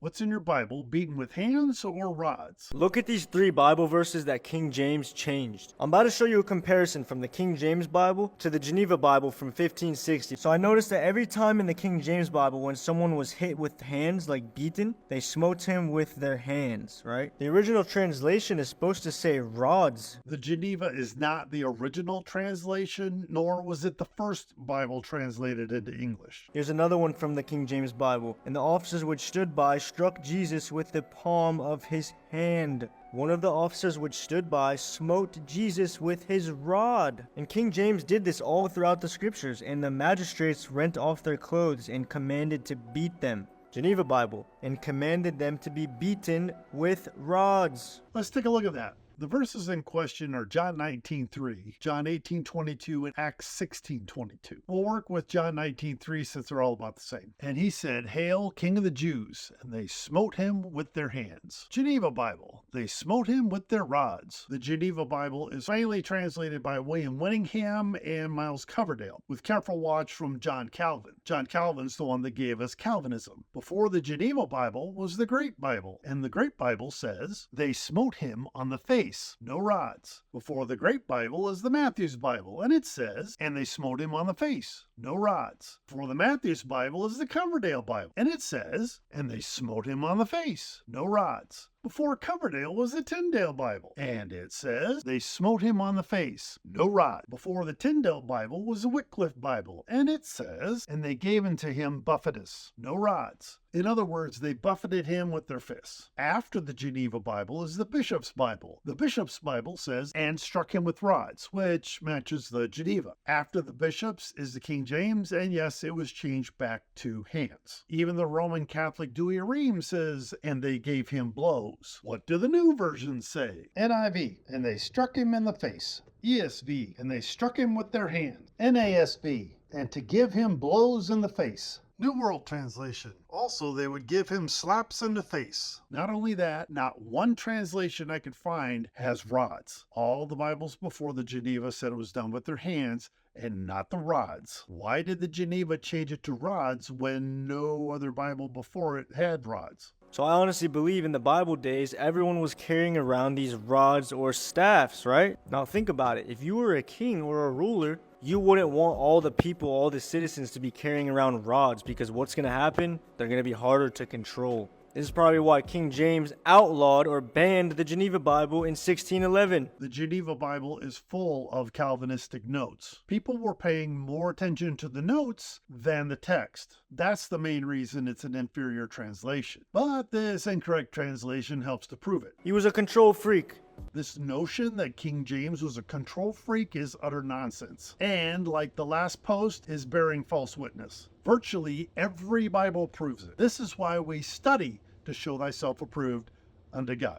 What's in your Bible, beaten with hands or rods? Look at these 3 Bible verses that King James changed. I'm about to show you a comparison from the King James Bible to the Geneva Bible from 1560. So I noticed that every time in the King James Bible when someone was hit with hands, like beaten, they smote him with their hands, right? The original translation is supposed to say rods. The Geneva is not the original translation, nor was it the first Bible translated into English. Here's another one from the King James Bible. And the officers which stood by struck Jesus with the palm of his hand. One of the officers which stood by smote Jesus with his rod. And King James did this all throughout the scriptures, and the magistrates rent off their clothes and commanded to beat them. Geneva Bible, and commanded them to be beaten with rods. Let's take a look at that. The verses in question are John 19:3, John 18:22, and Acts 16:22. We'll work with John 19:3 since they're all about the same. And he said, "Hail, King of the Jews!" And they smote him with their hands. Geneva Bible, they smote him with their rods. The Geneva Bible is finally translated by William Whittingham and Myles Coverdale, with careful watch from John Calvin. John Calvin's the one that gave us Calvinism. Before the Geneva Bible was the Great Bible, and the Great Bible says, they smote him on the face. No rods. Before the Great Bible is the Matthew's Bible, and it says, and they smote him on the face. No rods. Before the Matthew's Bible is the Coverdale Bible, and it says, and they smote him on the face. No rods. Before Coverdale was the Tyndale Bible, and it says, they smote him on the face. No rod. Before the Tyndale Bible was the Wycliffe Bible, and it says, and they gave unto him buffetus. No rods. In other words, they buffeted him with their fists. After the Geneva Bible is the Bishop's Bible. The Bishop's Bible says, and struck him with rods, which matches the Geneva. After the Bishop's is the King James, and yes, it was changed back to hands. Even the Roman Catholic Douay-Rheims says, and they gave him blows. What do the new versions say? NIV, and they struck him in the face. ESV, and they struck him with their hands. NASV, and to give him blows in the face. New World Translation. Also, they would give him slaps in the face. Not only that, not one translation I could find has rods. All the Bibles before the Geneva said it was done with their hands and not the rods. Why did the Geneva change it to rods when no other Bible before it had rods? So I honestly believe in the Bible days, everyone was carrying around these rods or staffs, right? Now think about it. If you were a king or a ruler, you wouldn't want all the people, all the citizens to be carrying around rods, because what's going to happen? They're going to be harder to control. This is probably why King James outlawed or banned the Geneva Bible in 1611. The Geneva Bible is full of Calvinistic notes. People were paying more attention to the notes than the text. That's the main reason it's an inferior translation. But this incorrect translation helps to prove it. He was a control freak. This notion that King James was a control freak is utter nonsense. And, like the last post, is bearing false witness. Virtually every Bible proves it. This is why we study to show thyself approved unto God.